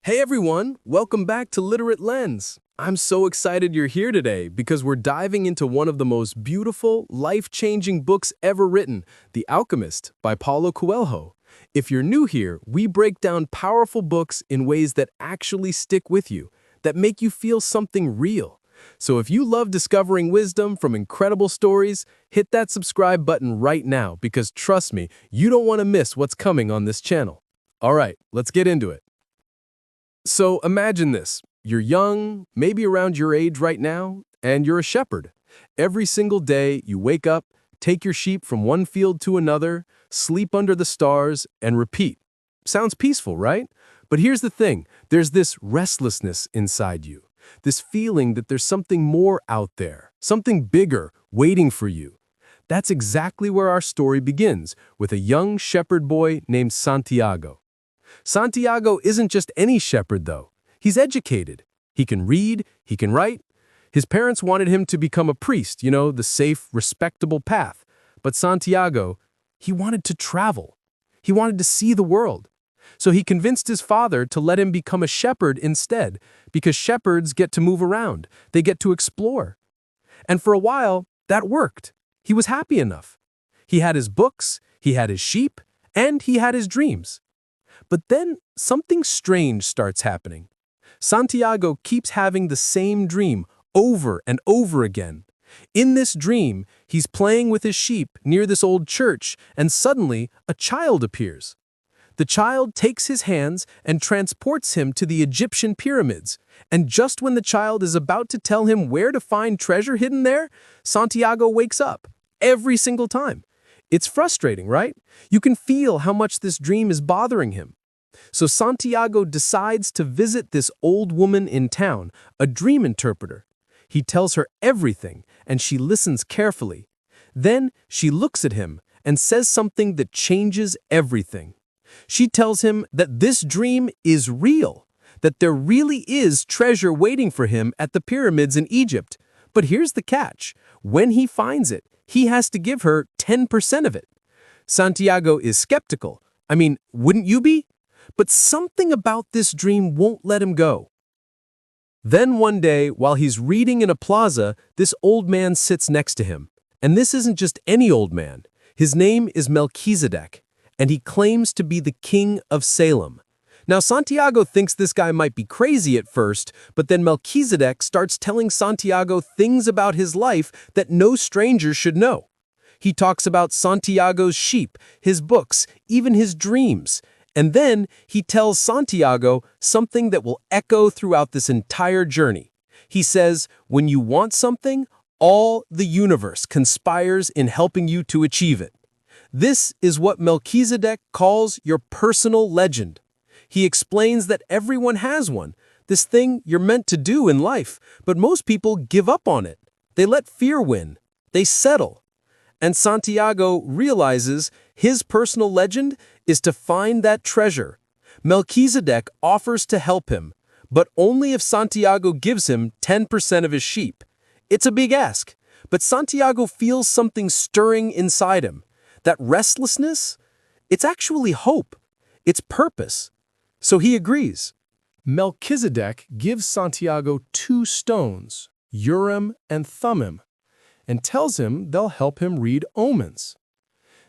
Hey everyone, welcome back to Literate Lens. I'm so excited you're here today because we're diving into one of the most beautiful, life-changing books ever written, The Alchemist by Paulo Coelho. If you're new here, we break down powerful books in ways that actually stick with you, that make you feel something real. So if you love discovering wisdom from incredible stories, hit that subscribe button right now because trust me, you don't want to miss what's coming on this channel. All right, let's get into it. So imagine this. You're young, maybe around your age right now, and you're a shepherd. Every single day, you wake up, take your sheep from one field to another, sleep under the stars, and repeat. Sounds peaceful, right? But here's the thing. There's this restlessness inside you, this feeling that there's something more out there, something bigger, waiting for you. That's exactly where our story begins, with a young shepherd boy named Santiago. Santiago isn't just any shepherd, though. He's educated. He can read, he can write. His parents wanted him to become a priest, the safe, respectable path. But Santiago, he wanted to travel. He wanted to see the world. So he convinced his father to let him become a shepherd instead, because shepherds get to move around. They get to explore. And for a while, that worked. He was happy enough. He had his books, he had his sheep, and he had his dreams. But then something strange starts happening. Santiago keeps having the same dream over and over again. In this dream, he's playing with his sheep near this old church, and suddenly a child appears. The child takes his hands and transports him to the Egyptian pyramids. And just when the child is about to tell him where to find treasure hidden there, Santiago wakes up every single time. It's frustrating, right? You can feel how much this dream is bothering him. So Santiago decides to visit this old woman in town, a dream interpreter. He tells her everything, and she listens carefully. Then she looks at him and says something that changes everything. She tells him that this dream is real, that there really is treasure waiting for him at the pyramids in Egypt. But here's the catch. When he finds it, he has to give her 10% of it. Santiago is skeptical. Wouldn't you be? But something about this dream won't let him go. Then one day, while he's reading in a plaza, this old man sits next to him. And this isn't just any old man. His name is Melchizedek, and he claims to be the king of Salem. Now, Santiago thinks this guy might be crazy at first, but then Melchizedek starts telling Santiago things about his life that no stranger should know. He talks about Santiago's sheep, his books, even his dreams. And then he tells Santiago something that will echo throughout this entire journey. He says, when you want something, all the universe conspires in helping you to achieve it. This is what Melchizedek calls your personal legend. He explains that everyone has one, this thing you're meant to do in life, but most people give up on it. They let fear win. They settle. And Santiago realizes his personal legend is to find that treasure. Melchizedek offers to help him, but only if Santiago gives him 10% of his sheep. It's a big ask, but Santiago feels something stirring inside him. That restlessness, it's actually hope. It's purpose. So he agrees. Melchizedek gives Santiago 2 stones, Urim and Thummim, and tells him they'll help him read omens.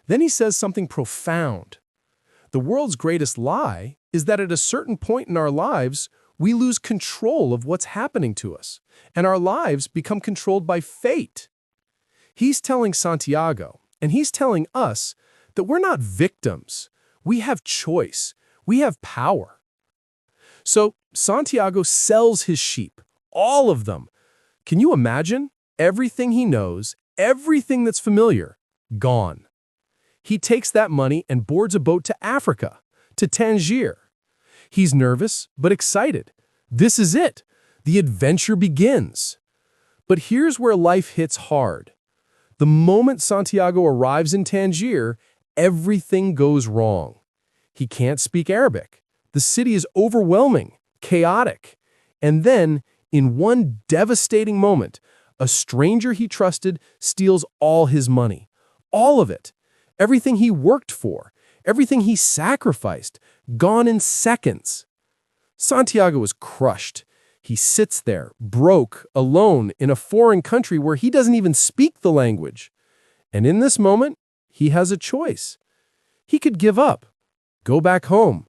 Then he says something profound. The world's greatest lie is that at a certain point in our lives, we lose control of what's happening to us, and our lives become controlled by fate. He's telling Santiago, and he's telling us, that we're not victims. We have choice. We have power. So Santiago sells his sheep, all of them. Can you imagine? Everything he knows, everything that's familiar, gone. He takes that money and boards a boat to Africa, to Tangier. He's nervous, but excited. This is it. The adventure begins. But here's where life hits hard. The moment Santiago arrives in Tangier, everything goes wrong. He can't speak Arabic. The city is overwhelming, chaotic. And then, in one devastating moment, a stranger he trusted steals all his money. All of it. Everything he worked for. Everything he sacrificed. Gone in seconds. Santiago is crushed. He sits there, broke, alone, in a foreign country where he doesn't even speak the language. And in this moment, he has a choice. He could give up, go back home,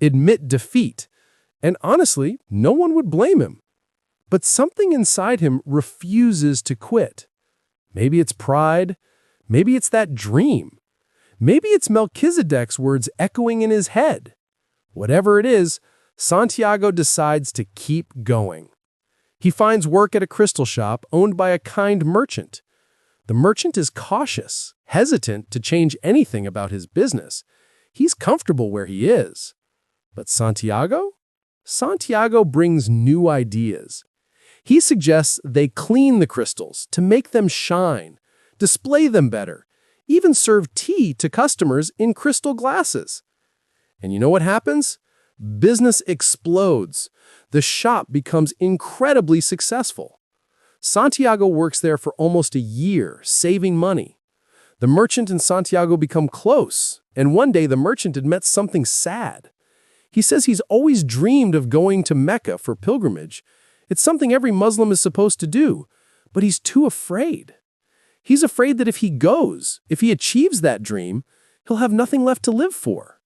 admit defeat, and honestly, no one would blame him. But something inside him refuses to quit. Maybe it's pride. Maybe it's that dream. Maybe it's Melchizedek's words echoing in his head. Whatever it is, Santiago decides to keep going. He finds work at a crystal shop owned by a kind merchant. The merchant is cautious, hesitant to change anything about his business. He's comfortable where he is. But Santiago? Santiago brings new ideas. He suggests they clean the crystals to make them shine, display them better, even serve tea to customers in crystal glasses. And you know what happens? Business explodes. The shop becomes incredibly successful. Santiago works there for almost a year, saving money. The merchant and Santiago become close, and one day the merchant admits something sad. He says he's always dreamed of going to Mecca for pilgrimage. It's something every Muslim is supposed to do, but he's too afraid. He's afraid that if he goes, if he achieves that dream, he'll have nothing left to live for.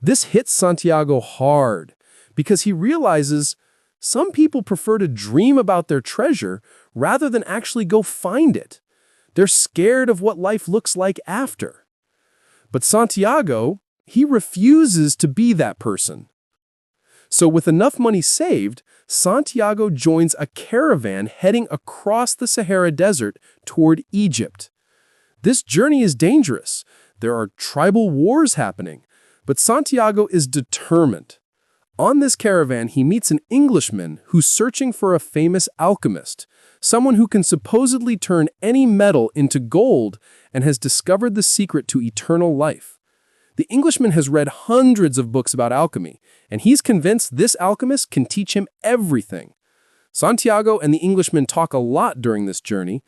This hits Santiago hard because he realizes some people prefer to dream about their treasure rather than actually go find it. They're scared of what life looks like after. But Santiago, he refuses to be that person. So with enough money saved, Santiago joins a caravan heading across the Sahara Desert toward Egypt. This journey is dangerous. There are tribal wars happening, but Santiago is determined. On this caravan, he meets an Englishman who's searching for a famous alchemist, someone who can supposedly turn any metal into gold and has discovered the secret to eternal life. The Englishman has read hundreds of books about alchemy, and he's convinced this alchemist can teach him everything. Santiago and the Englishman talk a lot during this journey,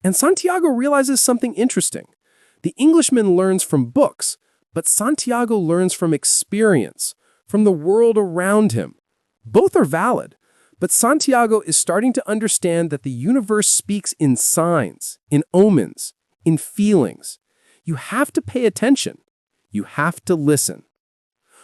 and Santiago realizes something interesting. The Englishman learns from books, but Santiago learns from experience, from the world around him. Both are valid, but Santiago is starting to understand that the universe speaks in signs, in omens, in feelings. You have to pay attention. You have to listen.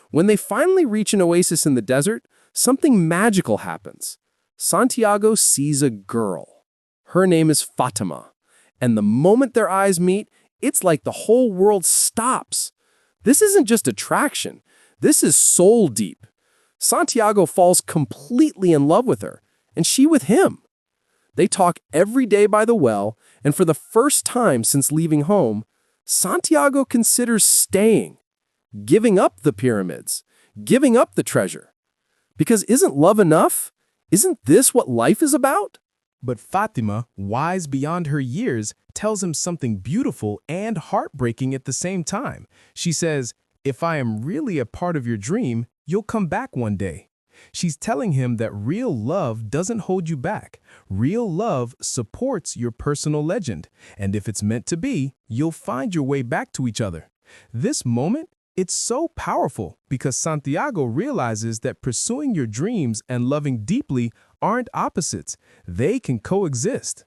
When they finally reach an oasis in the desert, something magical happens. Santiago sees a girl. Her name is Fatima, and the moment their eyes meet, it's like the whole world stops. This isn't just attraction. This is soul deep. Santiago falls completely in love with her, and she with him. They talk every day by the well, and for the first time since leaving home, Santiago considers staying, giving up the pyramids, giving up the treasure. Because isn't love enough? Isn't this what life is about? But Fatima, wise beyond her years, tells him something beautiful and heartbreaking at the same time. She says, "If I am really a part of your dream, you'll come back one day." She's telling him that real love doesn't hold you back. Real love supports your personal legend, and if it's meant to be, you'll find your way back to each other. This moment, it's so powerful because Santiago realizes that pursuing your dreams and loving deeply aren't opposites. They can coexist.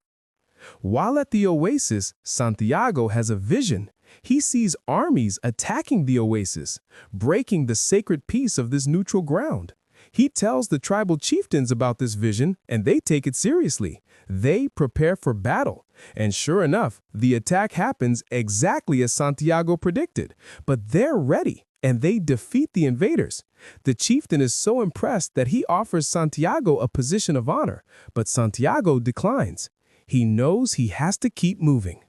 While at the oasis, Santiago has a vision. He sees armies attacking the oasis, breaking the sacred peace of this neutral ground. He tells the tribal chieftains about this vision, and they take it seriously. They prepare for battle. And sure enough, the attack happens exactly as Santiago predicted. But they're ready, and they defeat the invaders. The chieftain is so impressed that he offers Santiago a position of honor, but Santiago declines. He knows he has to keep moving.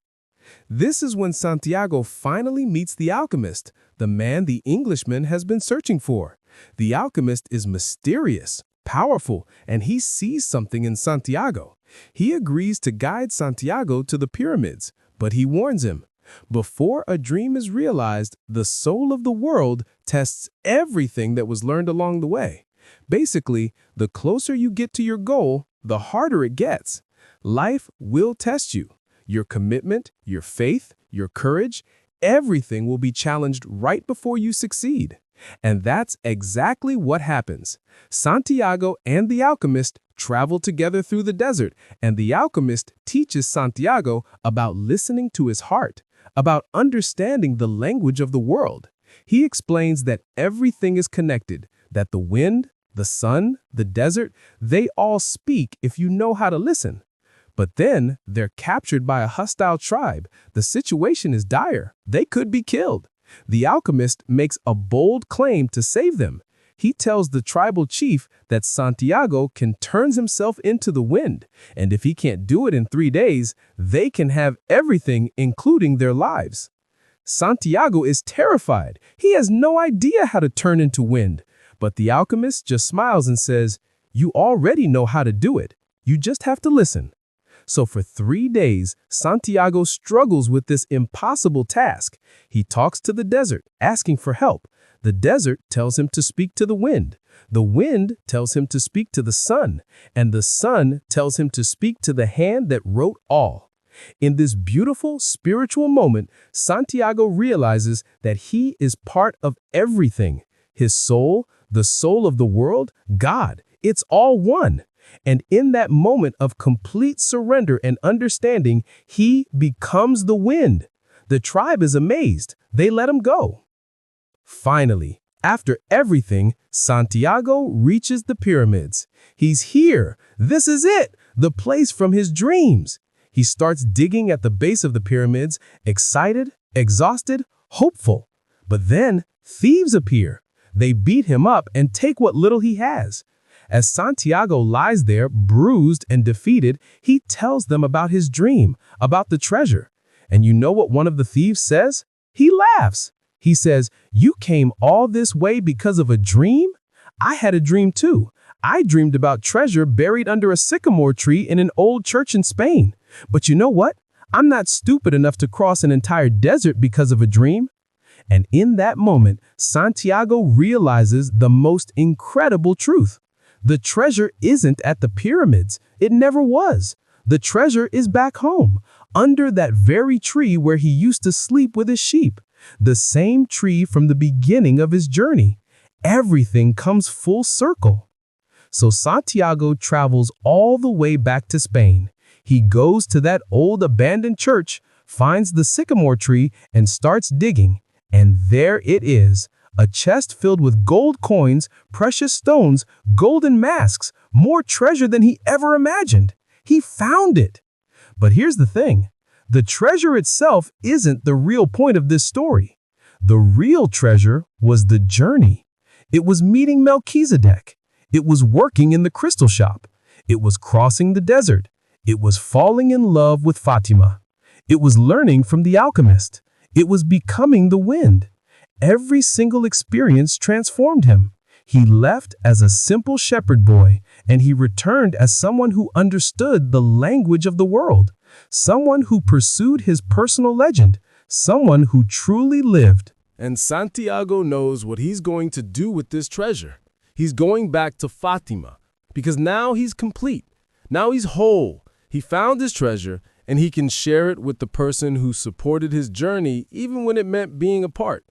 This is when Santiago finally meets the alchemist, the man the Englishman has been searching for. The alchemist is mysterious, powerful, and he sees something in Santiago. He agrees to guide Santiago to the pyramids, but he warns him. Before a dream is realized, the soul of the world tests everything that was learned along the way. Basically, the closer you get to your goal, the harder it gets. Life will test you. Your commitment, your faith, your courage, everything will be challenged right before you succeed. And that's exactly what happens. Santiago and the alchemist travel together through the desert, and the alchemist teaches Santiago about listening to his heart, about understanding the language of the world. He explains that everything is connected, that the wind, the sun, the desert, they all speak if you know how to listen. But then they're captured by a hostile tribe. The situation is dire. They could be killed. The alchemist makes a bold claim to save them. He tells the tribal chief that Santiago can turn himself into the wind, and if he can't do it in 3 days, they can have everything, including their lives. Santiago is terrified. He has no idea how to turn into wind. But the alchemist just smiles and says, "You already know how to do it. You just have to listen." So for 3 days, Santiago struggles with this impossible task. He talks to the desert, asking for help. The desert tells him to speak to the wind. The wind tells him to speak to the sun. And the sun tells him to speak to the hand that wrote all. In this beautiful spiritual moment, Santiago realizes that he is part of everything. His soul, the soul of the world, God, it's all one. And in that moment of complete surrender and understanding, he becomes the wind. The tribe is amazed. They let him go. Finally, after everything, Santiago reaches the pyramids. He's here. This is it, the place from his dreams. He starts digging at the base of the pyramids, excited, exhausted, hopeful. But then thieves appear. They beat him up and take what little he has. As Santiago lies there, bruised and defeated, he tells them about his dream, about the treasure. And you know what one of the thieves says? He laughs. He says, "You came all this way because of a dream? I had a dream too. I dreamed about treasure buried under a sycamore tree in an old church in Spain. But you know what? I'm not stupid enough to cross an entire desert because of a dream." And in that moment, Santiago realizes the most incredible truth. The treasure isn't at the pyramids. It never was. The treasure is back home, under that very tree where he used to sleep with his sheep. The same tree from the beginning of his journey. Everything comes full circle. So Santiago travels all the way back to Spain. He goes to that old abandoned church, finds the sycamore tree, and starts digging. And there it is. A chest filled with gold coins, precious stones, golden masks, more treasure than he ever imagined. He found it. But here's the thing. The treasure itself isn't the real point of this story. The real treasure was the journey. It was meeting Melchizedek. It was working in the crystal shop. It was crossing the desert. It was falling in love with Fatima. It was learning from the alchemist. It was becoming the wind. Every single experience transformed him. He left as a simple shepherd boy, and he returned as someone who understood the language of the world, someone who pursued his personal legend, someone who truly lived. And Santiago knows what he's going to do with this treasure. He's going back to Fatima, because now he's complete. Now he's whole. He found his treasure, and he can share it with the person who supported his journey, even when it meant being apart.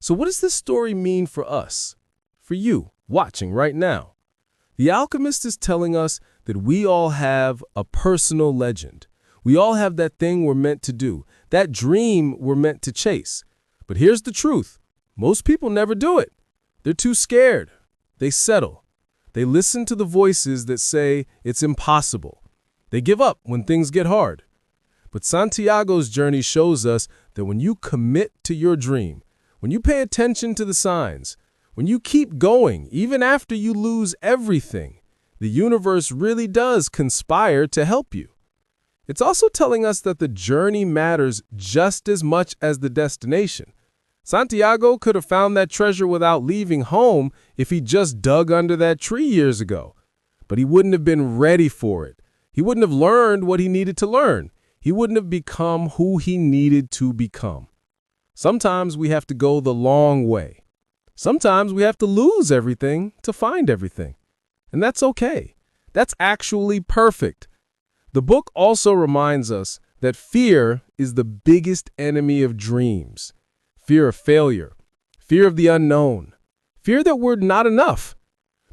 So what does this story mean for us? For you, watching right now? The alchemist is telling us that we all have a personal legend. We all have that thing we're meant to do, that dream we're meant to chase. But here's the truth. Most people never do it. They're too scared. They settle. They listen to the voices that say it's impossible. They give up when things get hard. But Santiago's journey shows us that when you commit to your dream, when you pay attention to the signs, when you keep going, even after you lose everything, the universe really does conspire to help you. It's also telling us that the journey matters just as much as the destination. Santiago could have found that treasure without leaving home if he just dug under that tree years ago. But he wouldn't have been ready for it. He wouldn't have learned what he needed to learn. He wouldn't have become who he needed to become. Sometimes we have to go the long way. Sometimes we have to lose everything to find everything. And that's okay. That's actually perfect. The book also reminds us that fear is the biggest enemy of dreams. Fear of failure, fear of the unknown, fear that we're not enough.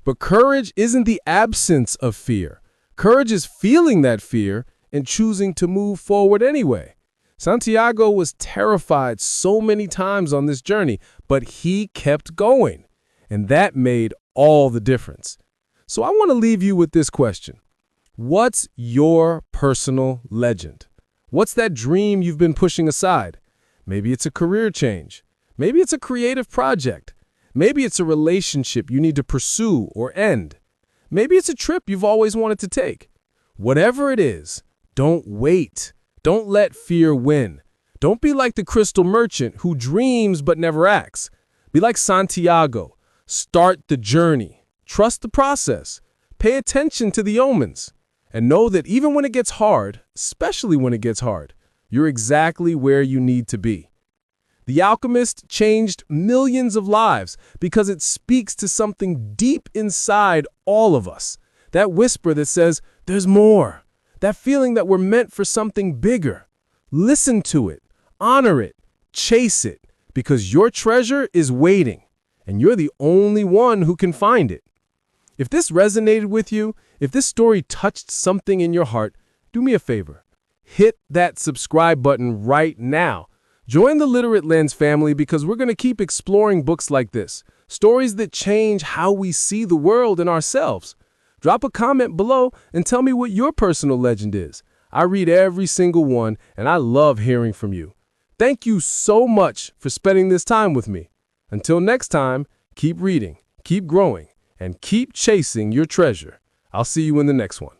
But courage isn't the absence of fear. Courage is feeling that fear and choosing to move forward anyway. Santiago was terrified so many times on this journey, but he kept going. And that made all the difference. So I want to leave you with this question. What's your personal legend? What's that dream you've been pushing aside? Maybe it's a career change. Maybe it's a creative project. Maybe it's a relationship you need to pursue or end. Maybe it's a trip you've always wanted to take. Whatever it is, don't wait. Don't let fear win. Don't be like the crystal merchant who dreams but never acts. Be like Santiago. Start the journey. Trust the process. Pay attention to the omens. And know that even when it gets hard, especially when it gets hard, you're exactly where you need to be. The Alchemist changed millions of lives because it speaks to something deep inside all of us. That whisper that says, there's more. That feeling that we're meant for something bigger. Listen to it, honor it, chase it, because your treasure is waiting, and you're the only one who can find it. If this resonated with you, if this story touched something in your heart, do me a favor. Hit that subscribe button right now. Join the Literate Lens family because we're going to keep exploring books like this, stories that change how we see the world and ourselves. Drop a comment below and tell me what your personal legend is. I read every single one, and I love hearing from you. Thank you so much for spending this time with me. Until next time, keep reading, keep growing, and keep chasing your treasure. I'll see you in the next one.